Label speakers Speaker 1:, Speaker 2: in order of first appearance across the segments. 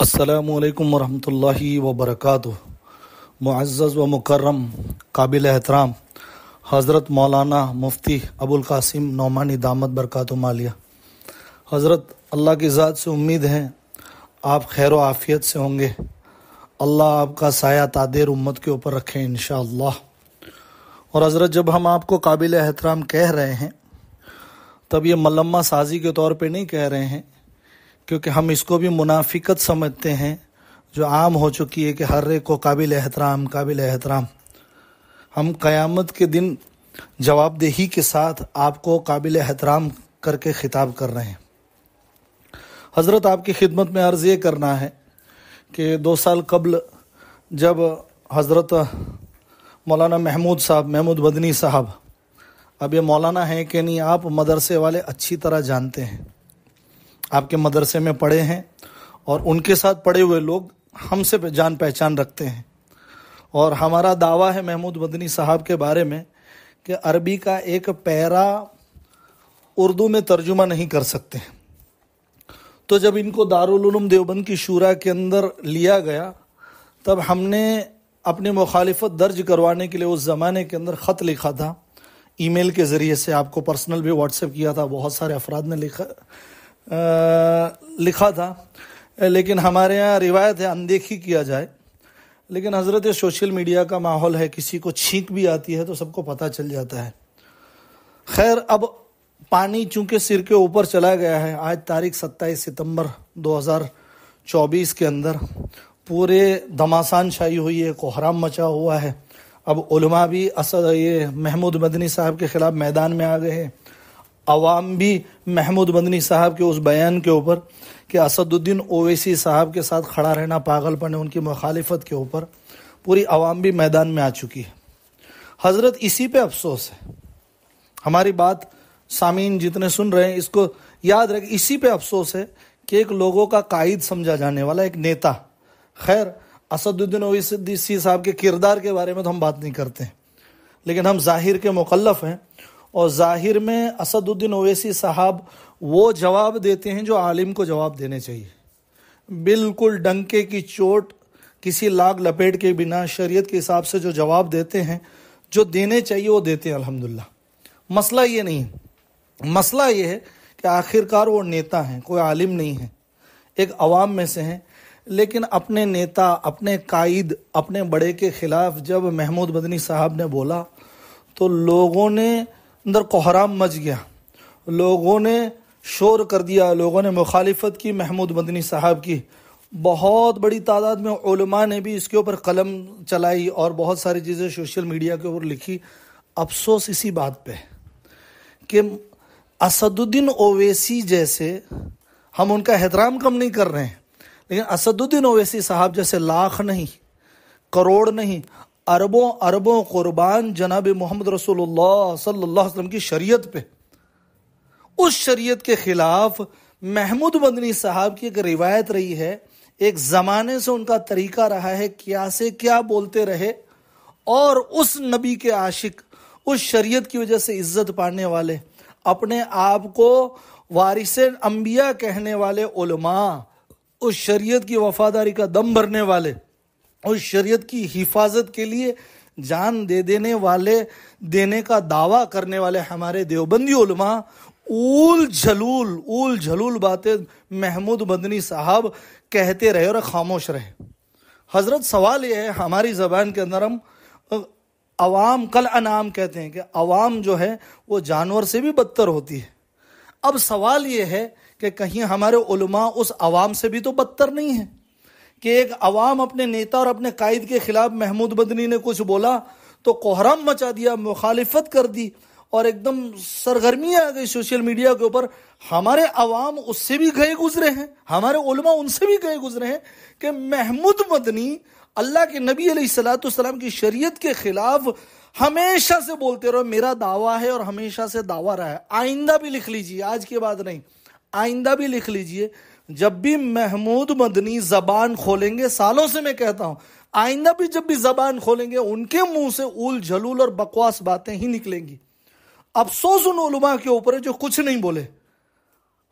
Speaker 1: السلام علیکم ورحمۃ اللہ وبرکاتہ۔ معزز و مکرم قابل احترام حضرت مولانا مفتی ابوالقاسم نعمانی دامت برکاتہم عالیہ حضرت، اللہ کی ذات سے امید ہے آپ خیر و عافیت سے ہوں گے۔ اللہ آپ کا سایہ تادیر امت کے اوپر رکھیں انشاءاللہ۔ اور حضرت، جب ہم آپ کو قابل احترام کہہ رہے ہیں تب یہ ملمہ سازی کے طور پہ نہیں کہہ رہے ہیں، کیونکہ ہم اس کو بھی منافقت سمجھتے ہیں جو عام ہو چکی ہے کہ ہر ایک کو قابل احترام۔ ہم قیامت کے دن جواب دہی کے ساتھ آپ کو قابل احترام کر کے خطاب کر رہے ہیں۔ حضرت، آپ کی خدمت میں عرض یہ کرنا ہے کہ 2 سال قبل جب حضرت مولانا محمود مدنی صاحب، اب یہ مولانا ہیں کہ نہیں آپ مدرسے والے اچھی طرح جانتے ہیں، آپ کے مدرسے میں پڑھے ہیں اور ان کے ساتھ پڑھے ہوئے لوگ ہم سے جان پہچان رکھتے ہیں، اور ہمارا دعویٰ ہے محمود مدنی صاحب کے بارے میں کہ عربی کا ایک پیرا اردو میں ترجمہ نہیں کر سکتے۔ تو جب ان کو دارالعلوم دیوبند کی شورا کے اندر لیا گیا تب ہم نے اپنی مخالفت درج کروانے کے لیے اس زمانے کے اندر خط لکھا تھا، ای میل کے ذریعے سے، آپ کو پرسنل بھی واٹس ایپ کیا تھا، بہت سارے افراد نے لکھا تھا، لیکن ہمارے یہاں روایت ہے اندیکھی کیا جائے، لیکن حضرت سوشل میڈیا کا ماحول ہے، کسی کو چھینک بھی آتی ہے تو سب کو پتہ چل جاتا ہے۔ خیر، اب پانی چونکہ سر کے اوپر چلا گیا ہے، آج تاریخ 27 ستمبر 2024 کے اندر پورے دھماسان چھائی ہوئی ہے، کوہرام مچا ہوا ہے۔ اب علماء بھی یہ محمود مدنی صاحب کے خلاف میدان میں آ گئے ہیں، عوام بھی محمود مدنی صاحب کے اس بیان کے اوپر کہ اسد الدین اویسی صاحب کے ساتھ کھڑا رہنا پاگل پن ہے، ان کی مخالفت کے اوپر پوری عوام بھی میدان میں آ چکی ہے۔ حضرت، اسی پہ افسوس ہے، ہماری بات سامعین جتنے سن رہے ہیں اس کو یاد رکھیں، اسی پہ افسوس ہے کہ ایک لوگوں کا قائد سمجھا جانے والا ایک نیتا، خیر اسد الدین اویسی صاحب کے کردار کے بارے میں تو ہم بات نہیں کرتے ہیں، لیکن ہم ظاہر کے مکلف ہیں، اور ظاہر میں اسد الدین اویسی صاحب وہ جواب دیتے ہیں جو عالم کو جواب دینے چاہیے، بالکل ڈنکے کی چوٹ، کسی لاگ لپیٹ کے بنا شریعت کے حساب سے جو جواب دیتے ہیں، جو دینے چاہیے وہ دیتے ہیں الحمدللہ۔ مسئلہ یہ نہیں ہے، مسئلہ یہ ہے کہ آخرکار وہ نیتا ہیں، کوئی عالم نہیں ہے، ایک عوام میں سے ہیں، لیکن اپنے نیتا، اپنے قائد، اپنے بڑے کے خلاف جب محمود مدنی صاحب نے بولا تو لوگوں نے اندر کوہرام مچ گیا، لوگوں نے شور کر دیا، لوگوں نے مخالفت کی محمود مدنی صاحب کی، بہت بڑی تعداد میں علماء نے بھی اس کے اوپر قلم چلائی اور بہت ساری چیزیں سوشل میڈیا کے اوپر لکھی۔ افسوس اسی بات پہ کہ اسد الدین اویسی جیسے، ہم ان کا احترام کم نہیں کر رہے ہیں، لیکن اسد الدین اویسی صاحب جیسے لاکھ نہیں، کروڑ نہیں، اربوں اربوں قربان جناب محمد رسول اللہ صلی اللہ علیہ وسلم کی شریعت پہ، اس شریعت کے خلاف محمود مدنی صاحب کی ایک روایت رہی ہے، ایک زمانے سے ان کا طریقہ رہا ہے کیا سے کیا بولتے رہے، اور اس نبی کے عاشق، اس شریعت کی وجہ سے عزت پانے والے، اپنے آپ کو وارث انبیاء کہنے والے علماء، اس شریعت کی وفاداری کا دم بھرنے والے، اس شریعت کی حفاظت کے لیے جان دے دینے والے، دینے کا دعویٰ کرنے والے ہمارے دیوبندی علماء اول جھلول باتیں محمود مدنی صاحب کہتے رہے اور خاموش رہے۔ حضرت، سوال یہ ہے، ہماری زبان کے اندر ہم عوام کل انعام کہتے ہیں کہ عوام جو ہے وہ جانور سے بھی بدتر ہوتی ہے۔ اب سوال یہ ہے کہ کہیں ہمارے علماء اس عوام سے بھی تو بدتر نہیں ہیں کہ ایک عوام اپنے نیتا اور اپنے قائد کے خلاف محمود مدنی نے کچھ بولا تو کوہرام مچا دیا، مخالفت کر دی، اور ایک دم سرگرمی آ گئی سوشل میڈیا کے اوپر۔ ہمارے عوام اس سے بھی گئے گزرے ہیں، ہمارے علماء ان سے بھی گئے گزرے ہیں کہ محمود مدنی اللہ کے نبی علیہ الصلوۃ والسلام کی شریعت کے خلاف ہمیشہ سے بولتے رہو، میرا دعویٰ ہے اور ہمیشہ سے دعویٰ رہا ہے۔ آئندہ بھی لکھ لیجئے، آج کے بعد نہیں، آئندہ بھی لکھ لیجئے، جب بھی محمود مدنی زبان کھولیں گے، سالوں سے میں کہتا ہوں، آئندہ بھی جب بھی زبان کھولیں گے ان کے منہ سے اول جھلول اور بکواس باتیں ہی نکلیں گی۔ افسوس ان علماء کے اوپر ہے جو کچھ نہیں بولے۔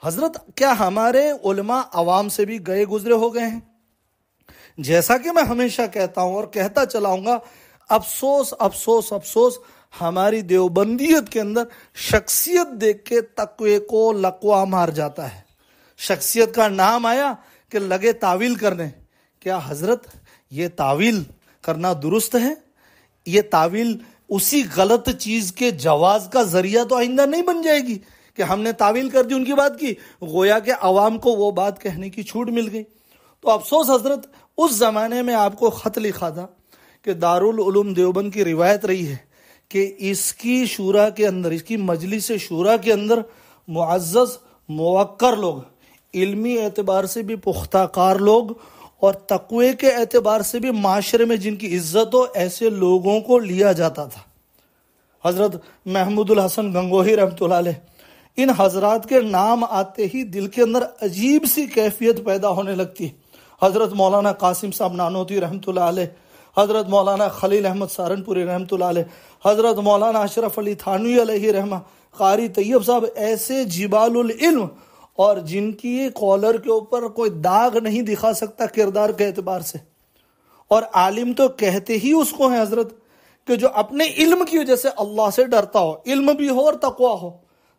Speaker 1: حضرت کیا ہمارے علماء عوام سے بھی گئے گزرے ہو گئے ہیں؟ جیسا کہ میں ہمیشہ کہتا ہوں اور کہتا چلاؤں گا، افسوس افسوس افسوس، ہماری دیوبندیت کے اندر شخصیت دیکھ کے تقوی کو لقوا مار جاتا ہے۔ شخصیت کا نام آیا کہ لگے تعویل کرنے۔ کیا حضرت یہ تعویل کرنا درست ہے؟ یہ تعویل اسی غلط چیز کے جواز کا ذریعہ تو آئندہ نہیں بن جائے گی کہ ہم نے تعویل کر دی، ان کی بات کی، گویا کہ عوام کو وہ بات کہنے کی چھوٹ مل گئی۔ تو افسوس حضرت، اس زمانے میں آپ کو خط لکھا تھا کہ دارالعلوم دیوبند کی روایت رہی ہے کہ اس کی شورا کے اندر، اس کی مجلس شورا کے اندر معزز موقر لوگ، علمی اعتبار سے بھی پختہ کار لوگ اور تقوی کے اعتبار سے بھی معاشرے میں جن کی عزت ہو، ایسے لوگوں کو لیا جاتا تھا۔ حضرت محمود الحسن گنگوہی رحمۃ اللہ علیہ، ان حضرات کے نام آتے ہی دل کے اندر عجیب سی کیفیت پیدا ہونے لگتی۔ حضرت مولانا قاسم صاحب نانوتوی رحمۃ اللہ علیہ، حضرت مولانا خلیل احمد سہارنپوری رحمۃ اللہ علیہ، حضرت مولانا اشرف علی تھانوی علیہ رحمہ، قاری طیب صاحب، ایسے جبال العلم اور جن کی کالر کے اوپر کوئی داغ نہیں دکھا سکتا کردار کے اعتبار سے، اور عالم تو کہتے ہی اس کو ہیں حضرت کہ جو اپنے علم کی وجہ سے اللہ سے ڈرتا ہو، علم بھی ہو اور تقوی ہو۔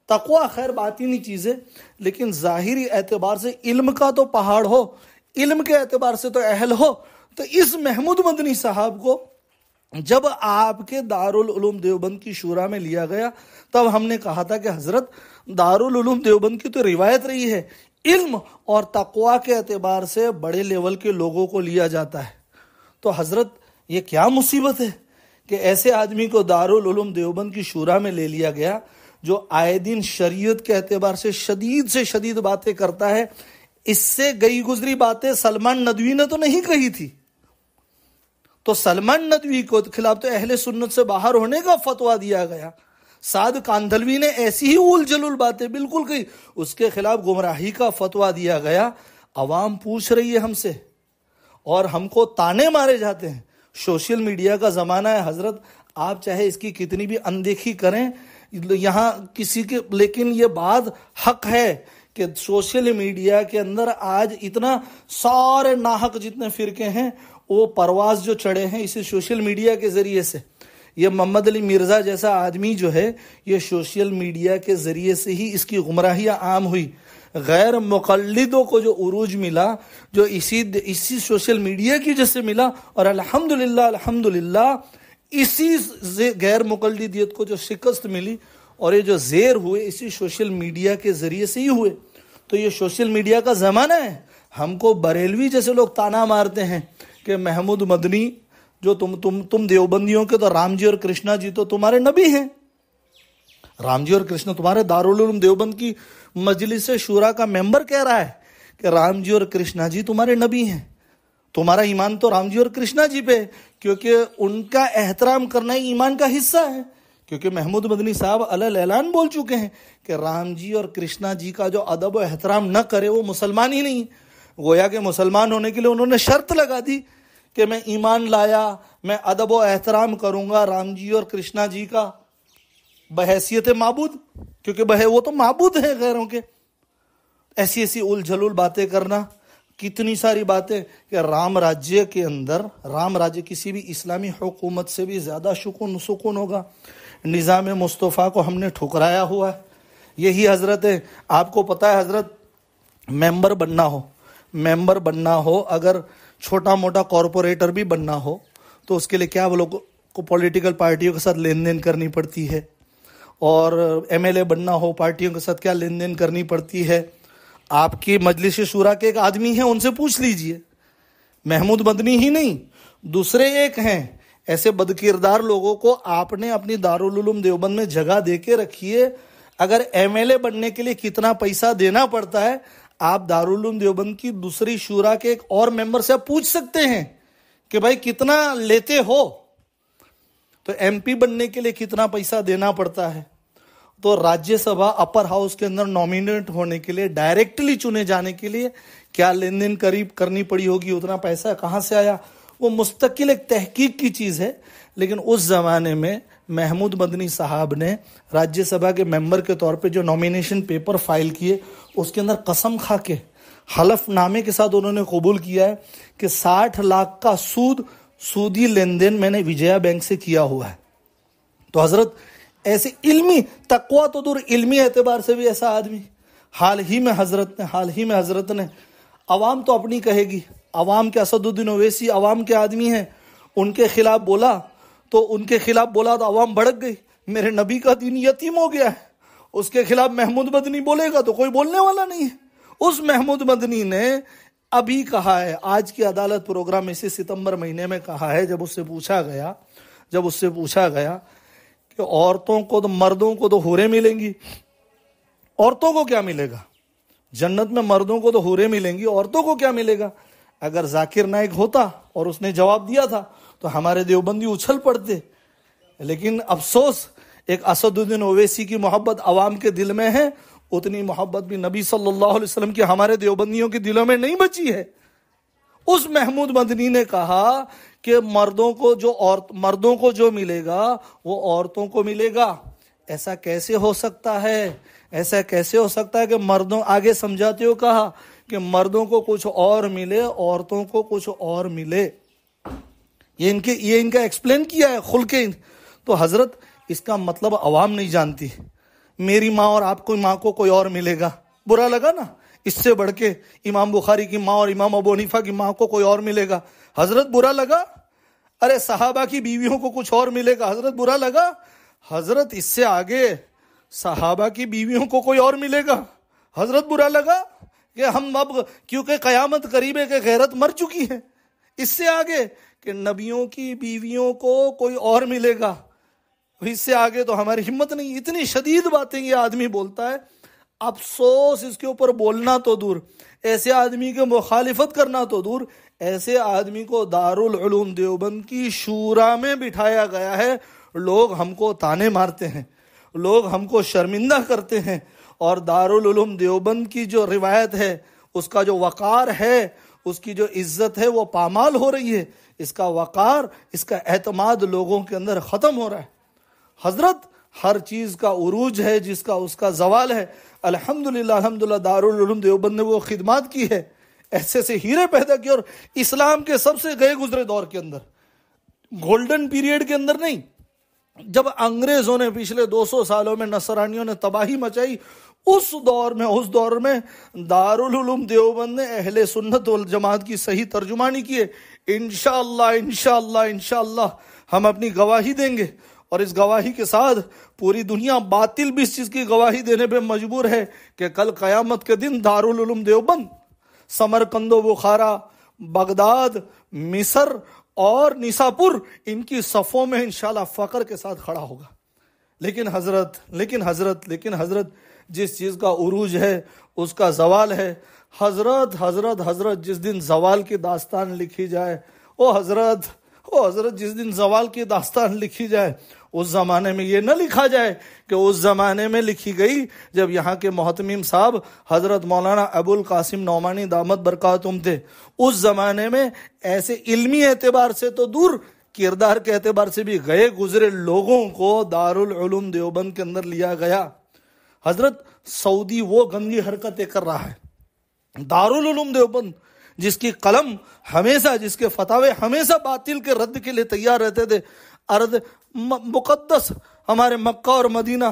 Speaker 1: تقوی خیر باطنی چیز ہے، لیکن ظاہری اعتبار سے علم کا تو پہاڑ ہو، علم کے اعتبار سے تو اہل ہو۔ تو اس محمود مدنی صاحب کو جب آپ کے دارالعلوم دیوبند کی شورا میں لیا گیا، تب ہم نے کہا تھا کہ حضرت دارالعلوم دیوبند کی تو روایت رہی ہے، علم اور تقوی کے اعتبار سے بڑے لیول کے لوگوں کو لیا جاتا ہے۔ تو حضرت یہ کیا مصیبت ہے کہ ایسے آدمی کو دارالعلوم دیوبند کی شورا میں لے لیا گیا جو آئے دن شریعت کے اعتبار سے شدید باتیں کرتا ہے۔ اس سے گئی گزری باتیں سلمان ندوی نے تو نہیں کہی تھی، تو سلمان ندوی کو خلاف تو اہل سنت سے باہر ہونے کا فتویٰ دیا گیا۔ سعد کاندھلوی نے ایسی ہی اول جلول باتیں بالکل کہی، اس کے خلاف گمراہی کا فتویٰ دیا گیا۔ عوام پوچھ رہی ہے ہم سے اور ہم کو تانے مارے جاتے ہیں۔ سوشل میڈیا کا زمانہ ہے حضرت، آپ چاہے اس کی کتنی بھی اندیکھی کریں یہاں کسی کے، لیکن یہ بات حق ہے کہ سوشل میڈیا کے اندر آج اتنا سارے ناحق جتنے فرقے ہیں وہ پرواز جو چڑھے ہیں اسی سوشل میڈیا کے ذریعے سے۔ یہ محمد علی مرزا جیسا آدمی جو ہے، یہ سوشل میڈیا کے ذریعے سے ہی اس کی گمراہیاں عام ہوئی۔ غیر مقلدوں کو جو عروج ملا، جو اسی سوشل میڈیا کی وجہ سے ملا، اور الحمدللہ اسی غیر مقلدیت کو جو شکست ملی اور یہ جو زیر ہوئے اسی سوشل میڈیا کے ذریعے سے ہی ہوئے۔ تو یہ سوشل میڈیا کا زمانہ ہے۔ ہم کو بریلوی جیسے لوگ تانا مارتے ہیں کہ محمود مدنی جو تم دیوبندیوں کے، تو رام جی اور کرشنا جی تو تمہارے نبی ہیں، رام جی اور کرشنا تمہارے دارالعلوم دیوبند کی مجلس شورا کا ممبر کہہ رہا ہے کہ رام جی اور کرشنا جی تمہارے نبی ہیں، تمہارا ایمان تو رام جی اور کرشنا جی پہ، کیونکہ ان کا احترام کرنا ہی ایمان کا حصہ ہے۔ کیونکہ محمود مدنی صاحب علیہ اعلان بول چکے ہیں کہ رام جی اور کرشنا جی کا جو ادب و احترام نہ کرے وہ مسلمان ہی نہیں۔ گویا کہ مسلمان ہونے کے لیے انہوں نے شرط لگا دی کہ میں ایمان لایا، میں ادب و احترام کروں گا رام جی اور کرشنا جی کا بحیثیت معبود، کیونکہ وہ تو معبود ہیں غیروں کے۔ ایسی اول جھلول باتیں کرنا، کتنی ساری باتیں کہ رام راجیہ کے اندر، رام راجیہ کسی بھی اسلامی حکومت سے بھی زیادہ سکون ہوگا۔ نظام مصطفیٰ کو ہم نے ٹھکرایا ہوا ہے۔ یہی حضرت ہے، آپ کو پتہ ہے حضرت، ممبر بننا ہو اگر چھوٹا موٹا کارپوریٹر بھی بننا ہو تو اس کے لیے کیا وہ لوگ کو پولیٹیکل پارٹیوں کے ساتھ لین دین کرنی پڑتی ہے، اور ایم ایل اے بننا ہو پارٹیوں کے ساتھ کیا لین دین کرنی پڑتی ہے۔ آپ کی مجلس شورا کے ایک آدمی ہیں، ان سے پوچھ لیجئے، محمود مدنی ہی نہیں دوسرے ایک ہیں، ایسے بدکردار لوگوں کو آپ نے اپنی دارالعلوم دیوبند میں جگہ دے کے رکھیے۔ اگر ایم ایل اے بننے کے لیے کتنا پیسہ دینا پڑتا ہے، آپ دارالعلوم دیوبند کی دوسری شورا کے ایک اور ممبر سے آپ پوچھ سکتے ہیں کہ بھائی کتنا لیتے ہو، تو ایم پی بننے کے لیے کتنا پیسہ دینا پڑتا ہے، تو راجیہ سبھا اپر ہاؤس کے اندر نامینیٹ ہونے کے لیے، ڈائریکٹلی چنے جانے کے لیے کیا لین دین کرنی پڑی ہوگی، اتنا پیسہ کہاں سے آیا، وہ مستقل ایک تحقیق کی چیز ہے۔ لیکن اس زمانے میں محمود مدنی صاحب نے راجیہ سبھا کے ممبر کے طور پہ جو نامینیشن پیپر فائل کیے، اس کے اندر قسم کھا کے حلف نامے کے ساتھ انہوں نے قبول کیا ہے کہ 60 لاکھ کا سودی لین دین میں نے وجیا بینک سے کیا ہوا ہے۔ تو حضرت ایسے علمی تقویٰ تو دور، علمی اعتبار سے بھی ایسا آدمی حال ہی میں حضرت نے عوام تو اپنی کہے گی، عوام کے اسد الدین اویسی عوام کے آدمی ہیں، ان کے خلاف بولا تو عوام بھڑک گئی، میرے نبی کا دین یتیم ہو گیا ہے، اس کے خلاف محمود مدنی بولے گا تو کوئی بولنے والا نہیں ہے۔ اس محمود مدنی نے ابھی کہا ہے، آج کی عدالت پروگرام اسی ستمبر مہینے میں کہا ہے، جب اس سے پوچھا گیا کہ عورتوں کو تو مردوں کو تو حوریں ملیں گی، عورتوں کو کیا ملے گا؟ جنت میں مردوں کو تو حوریں ملیں گی، عورتوں کو کیا ملے گا؟ اگر ذاکر نائک ہوتا اور اس نے جواب دیا تھا تو ہمارے دیوبندی اچھل پڑتے، لیکن افسوس ایک اسد الدین اویسی کی محبت عوام کے دل میں ہے، اتنی محبت بھی نبی صلی اللہ علیہ وسلم کی ہمارے دیوبندیوں کے دلوں میں نہیں بچی ہے۔ اس محمود مدنی نے کہا کہ مردوں کو جو ملے گا وہ عورتوں کو ملے گا۔ ایسا کیسے ہو سکتا ہے کہ مردوں، آگے سمجھاتے ہو کہا کہ مردوں کو کچھ اور ملے، عورتوں کو کچھ اور ملے، یہ ان کا ایکسپلین کیا ہے خل کے۔ تو حضرت اس کا مطلب عوام نہیں جانتی۔ میری ماں اور آپ کو ماں کو کوئی اور ملے گا، برا لگا نا؟ اس سے بڑھ کے امام بخاری کی ماں اور امام ابو حنیفہ کی ماں کو کوئی اور ملے گا، حضرت برا لگا؟ ارے صحابہ کی بیویوں کو کچھ اور ملے گا، حضرت برا لگا؟ حضرت اس سے آگے صحابہ کی بیویوں کو کوئی اور ملے گا، حضرت برا لگا؟ کہ ہم اب کیونکہ قیامت قریب ہے کہ غیرت مر چکی ہے، اس سے آگے کہ نبیوں کی بیویوں کو کوئی اور ملے گا، اس سے آگے تو ہماری ہمت نہیں۔ اتنی شدید باتیں یہ آدمی بولتا ہے، افسوس اس کے اوپر بولنا تو دور، ایسے آدمی کے مخالفت کرنا تو دور، ایسے آدمی کو دارالعلوم دیوبند کی شورا میں بٹھایا گیا ہے۔ لوگ ہم کو تانے مارتے ہیں، لوگ ہم کو شرمندہ کرتے ہیں، اور دارالعلوم دیوبند کی جو روایت ہے، اس کا جو وقار ہے، اس کی جو عزت ہے وہ پامال ہو رہی ہے، اس کا وقار، اس کا اعتماد لوگوں کے اندر ختم ہو رہا ہے۔ حضرت ہر چیز کا عروج ہے جس کا اس کا زوال ہے۔ الحمدللہ دارالعلوم دیوبند نے وہ خدمات کی ہے، ایسے سے ہیرے پیدا کیے، اور اسلام کے سب سے گئے گزرے دور کے اندر، گولڈن پیریڈ کے اندر نہیں، جب انگریزوں نے پچھلے 200 سالوں میں نصرانیوں نے تباہی مچائی، اس دور میں دارالعلوم دیوبند نے اہل سنت والجماعت کی صحیح ترجمانی کی ہے۔ انشاءاللہ ہم اپنی گواہی دیں گے، اور اس گواہی کے ساتھ پوری دنیا باطل بھی اس چیز کی گواہی دینے پہ مجبور ہے کہ کل قیامت کے دن دارالعلوم دیوبند سمرقند و بخارا، بغداد، مصر اور نیساپور، ان کی صفوں میں انشاءاللہ فخر کے ساتھ کھڑا ہوگا۔ لیکن حضرت جس چیز کا عروج ہے اس کا زوال ہے۔ حضرت جس دن زوال کی داستان لکھی جائے، حضرت جس دن زوال کی داستان لکھی جائے، اس زمانے میں یہ نہ لکھا جائے کہ اس زمانے میں لکھی گئی جب یہاں کے محتمم صاحب حضرت مولانا ابو القاسم نعمانی دامت برکاتہم تھے۔ اس زمانے میں ایسے علمی اعتبار سے تو دور، کردار کے اعتبار سے بھی گئے گزرے لوگوں کو دارالعلوم دیوبند کے اندر لیا گیا۔ حضرت سعودی وہ گندی حرکتیں کر رہا ہے، دارالعلوم دیوبند جس کی قلم ہمیشہ، جس کے فتاوے ہمیشہ باطل کے رد کے لیے تیار رہتے تھے، مقدس ہمارے مکہ اور مدینہ،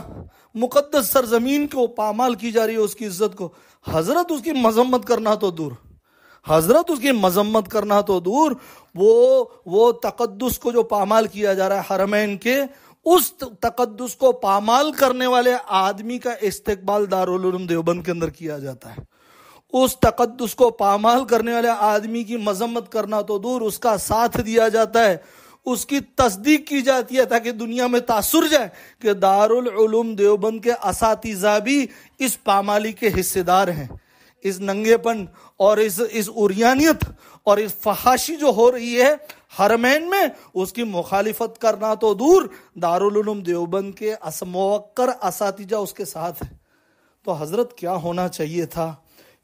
Speaker 1: مقدس سرزمین کو پامال کی جا رہی ہے، اس کی عزت کو، حضرت اس کی مذمت کرنا تو دور، وہ تقدس کو جو پامال کیا جا رہا ہے حرمین کے، اس تقدس کو پامال کرنے والے آدمی کا استقبال دارالعلوم دیوبند کے اندر کیا جاتا ہے۔ اس تقدس کو پامال کرنے والے آدمی کی مذمت کرنا تو دور، اس کا ساتھ دیا جاتا ہے، اس کی تصدیق کی جاتی ہے تاکہ دنیا میں تاثر جائے کہ دارالعلوم دیوبند کے اساتذہ بھی اس پامالی کے حصے دار ہیں۔ اس ننگے پن اور اس عریانیت اور اس فحاشی جو ہو رہی ہے حرمین میں، اس کی مخالفت کرنا تو دور، دارالعلوم دیوبند کے موقر اساتذہ اس کے ساتھ ہیں۔ تو حضرت کیا ہونا چاہیے تھا،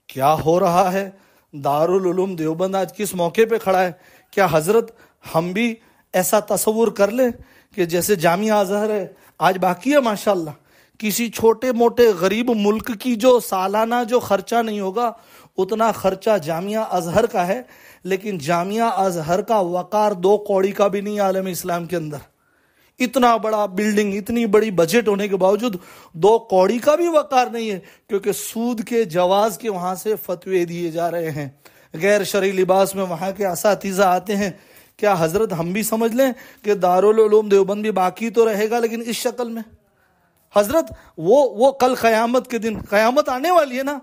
Speaker 1: کیا ہو رہا ہے؟ دارالعلوم دیوبند آج کس موقع پہ کھڑا ہے؟ کیا حضرت ہم بھی ایسا تصور کر لیں کہ جیسے جامعہ ازہر ہے آج باقی ہے ماشاءاللہ، کسی چھوٹے موٹے غریب ملک کی جو سالانہ جو خرچہ نہیں ہوگا، اتنا خرچہ جامعہ ازہر کا ہے، لیکن جامعہ ازہر کا وقار 2 کوڑی کا بھی نہیں عالم اسلام کے اندر۔ اتنا بڑا بلڈنگ، اتنی بڑی بجٹ ہونے کے باوجود 2 کوڑی کا بھی وقار نہیں ہے، کیونکہ سود کے جواز کے وہاں سے فتوے دیے جا رہے ہیں، غیر شرعی لباس میں وہاں کے اساتذہ آتے ہیں۔ کیا حضرت ہم بھی سمجھ لیں کہ دارالعلوم دیوبند بھی باقی تو رہے گا، لیکن اس شکل میں؟ حضرت وہ کل قیامت کے دن، قیامت آنے والی ہے نا،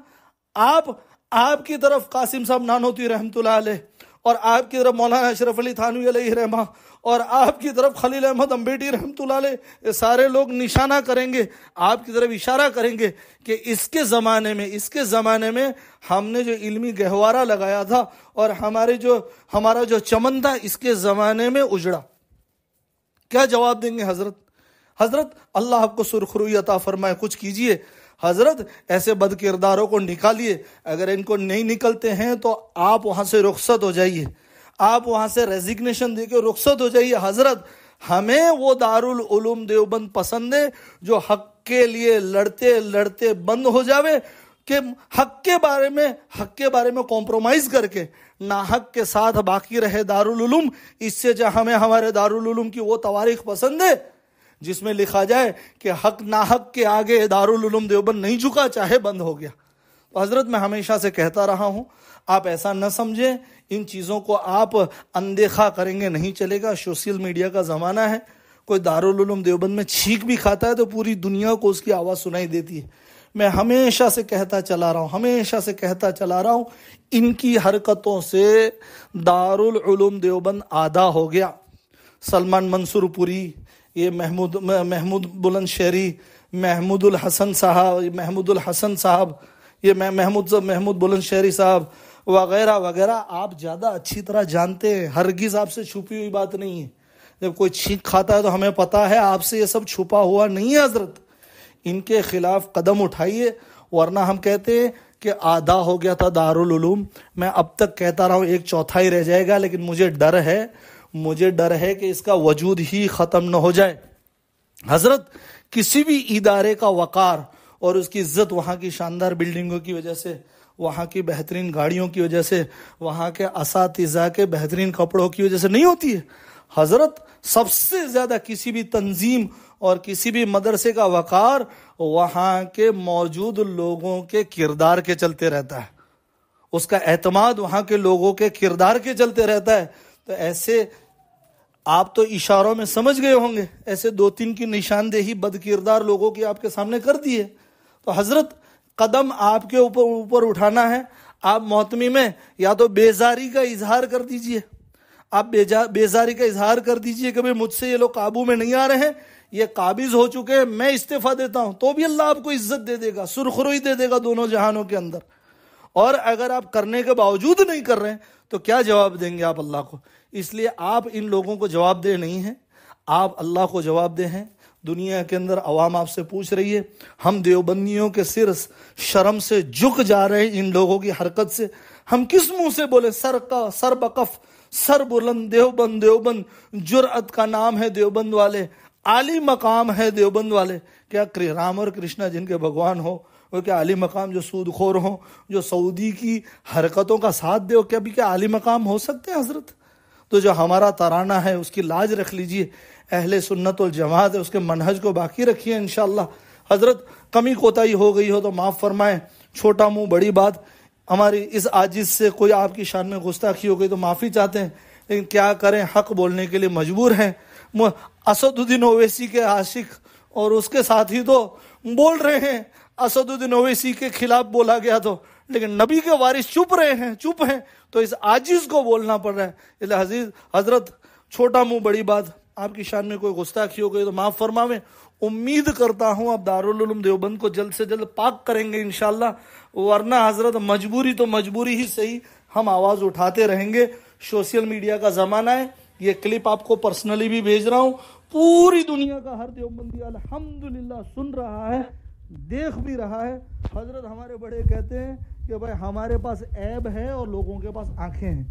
Speaker 1: آپ کی طرف قاسم صاحب نانوتوی رحمۃ اللہ علیہ، اور آپ کی طرف مولانا اشرف علی تھانوی علیہ رحمہ، اور آپ کی طرف خلیل احمد امبیٹی رحمۃ اللہ علیہ، یہ سارے لوگ نشانہ کریں گے، آپ کی طرف اشارہ کریں گے کہ اس کے زمانے میں ہم نے جو علمی گہوارہ لگایا تھا اور ہمارا جو چمن تھا، اس کے زمانے میں اجڑا۔ کیا جواب دیں گے حضرت اللہ آپ کو سرخروئی عطا فرمائے، کچھ کیجئے حضرت، ایسے بد کرداروں کو نکالیے، اگر ان کو نہیں نکلتے ہیں تو آپ وہاں سے رخصت ہو جائیے، آپ وہاں سے ریزگنیشن دے کے رخصت ہو جائیے۔ حضرت ہمیں وہ دارالعلوم دیوبند پسند ہے جو حق کے لیے لڑتے بند ہو جاوے، کہ حق کے بارے میں کمپرومائز کر کے ناحق کے ساتھ باقی رہے دارالعلوم۔ اس سے ہمیں ہمارے دارالعلوم کی وہ تواریخ پسند ہے جس میں لکھا جائے کہ حق ناحق کے آگے دارالعلوم دیوبند نہیں جھکا، چاہے بند ہو گیا۔ تو حضرت میں ہمیشہ سے کہتا رہا ہوں، آپ ایسا نہ سمجھیں، ان چیزوں کو آپ اندیکھا کریں گے نہیں چلے گا۔ سوشل میڈیا کا زمانہ ہے، کوئی دارالعلوم دیوبند میں چھینک بھی کھاتا ہے تو پوری دنیا کو اس کی آواز سنائی دیتی ہے۔ میں ہمیشہ سے کہتا چلا رہا ہوں ان کی حرکتوں سے دارالعلوم دیوبند آدھا ہو گیا۔ سلمان منصور پوری، یہ محمود بلند شہری، محمود الحسن صاحب، یہ محمود بلند شہری صاحب وغیرہ وغیرہ، آپ زیادہ اچھی طرح جانتے ہیں، ہرگز آپ سے چھپی ہوئی بات نہیں ہے۔ جب کوئی چھینک کھاتا ہے تو ہمیں پتا ہے، آپ سے یہ سب چھپا ہوا نہیں ہے۔ حضرت ان کے خلاف قدم اٹھائیے، ورنہ ہم کہتے ہیں کہ آدھا ہو گیا تھا دارالعلوم، میں اب تک کہتا رہا ہوں 1/4 رہ جائے گا، لیکن مجھے ڈر ہے کہ اس کا وجود ہی ختم نہ ہو جائے۔ حضرت کسی بھی ادارے کا وقار اور اس کی عزت وہاں کی شاندار بلڈنگوں کی وجہ سے، وہاں کی بہترین گاڑیوں کی وجہ سے، وہاں کے اساتذہ کے بہترین کپڑوں کی وجہ سے نہیں ہوتی ہے۔ حضرت سب سے زیادہ کسی بھی تنظیم اور کسی بھی مدرسے کا وقار وہاں کے موجود لوگوں کے کردار کے چلتے رہتا ہے، اس کا اعتماد وہاں کے لوگوں کے کردار کے چلتے رہتا ہے۔ تو ایسے آپ تو اشاروں میں سمجھ گئے ہوں گے، ایسے 2-3 کی نشاندہی بد کردار لوگوں کی آپ کے سامنے کر دی ہے۔ تو حضرت قدم آپ کے اوپر اٹھانا ہے، آپ محتمی میں یا تو بیزاری کا اظہار کر دیجئے، آپ بیزاری کا اظہار کر دیجئے کہ مجھ سے یہ لوگ قابو میں نہیں آ رہے ہیں، یہ قابض ہو چکے ہیں، میں استعفیٰ دیتا ہوں، تو بھی اللہ آپ کو عزت دے دے گا، سرخروئی دے دے گا دونوں جہانوں کے اندر۔ اور اگر آپ کرنے کے باوجود نہیں کر رہے ہیں تو کیا جواب دیں گے آپ اللہ کو؟ اس لیے آپ ان لوگوں کو جواب دہ نہیں ہیں، آپ اللہ کو جواب دہ ہیں۔ دنیا کے اندر عوام آپ سے پوچھ رہی ہے، ہم دیوبندیوں کے سر شرم سے جھک جا رہے ہیں ان لوگوں کی حرکت سے، ہم کس منہ سے بولے؟ سر بکف، سر بلند دیوبند، جرأت کا نام ہے دیوبند والے، عالی مقام ہے دیوبند والے۔ کیا رام اور کرشنا جن کے بھگوان ہو، وہ کیا عالی مقام جو سود خور ہوں، جو سعودی کی حرکتوں کا ساتھ دے، کیا عالی مقام ہو سکتے ہیں حضرت؟ تو جو ہمارا ترانہ ہے اس کی لاج رکھ لیجئے، اہل سنت والجماعت ہے اس کے منہج کو باقی رکھیے انشاءاللہ۔ حضرت کمی کوتاہی ہو گئی ہو تو معاف فرمائیں، چھوٹا منہ بڑی بات، ہماری اس عاجز سے کوئی آپ کی شان میں گستاخی ہو گئی تو معافی چاہتے ہیں، لیکن کیا کریں، حق بولنے کے لیے مجبور ہیں۔ اسد الدین اویسی کے عاشق اور اس کے ساتھی تو بول رہے ہیں، اسد الدین اویسی کے خلاف بولا گیا تو، لیکن نبی کے وارث چپ ہیں، تو اس عاجز کو بولنا پڑ رہا ہے۔ اس لیے حضرت چھوٹا منہ بڑی بات، آپ کی شان میں کوئی گستاخی ہو گئی تو معاف فرماویں۔ امید کرتا ہوں آپ دارالعلوم دیوبند کو جلد سے جلد پاک کریں گے انشاءاللہ، ورنہ حضرت مجبوری تو مجبوری ہی صحیح، ہم آواز اٹھاتے رہیں گے۔ سوشل میڈیا کا زمانہ ہے، یہ کلپ آپ کو پرسنلی بھی بھیج رہا ہوں، پوری دنیا کا ہر دیوبندی الحمدللہ سن رہا ہے، دیکھ بھی رہا ہے۔ حضرت ہمارے بڑے کہتے ہیں کہ بھائی ہمارے پاس عیب ہے اور لوگوں کے پاس آنکھیں ہیں۔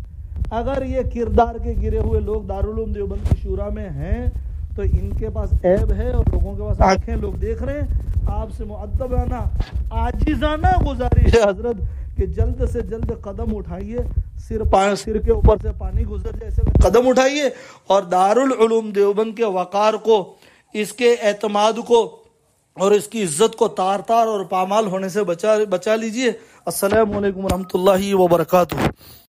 Speaker 1: اگر یہ کردار کے گرے ہوئے لوگ دارالعلوم دیوبند کی شورا میں ہیں تو ان کے پاس عیب ہے اور لوگوں کے پاس آنکھیں، لوگ دیکھ رہے ہیں۔ آپ سے مؤدبانہ عاجزانہ گزارش ہے حضرت کہ جلد سے جلد قدم اٹھائیے، سر کے اوپر سے پانی گزر جائے ایسے قدم اٹھائیے، اور دارالعلوم دیوبند کے وقار کو، اس کے اعتماد کو اور اس کی عزت کو تار تار اور پامال ہونے سے بچا لیجئے۔ السلام علیکم ورحمۃ اللہ وبرکاتہ۔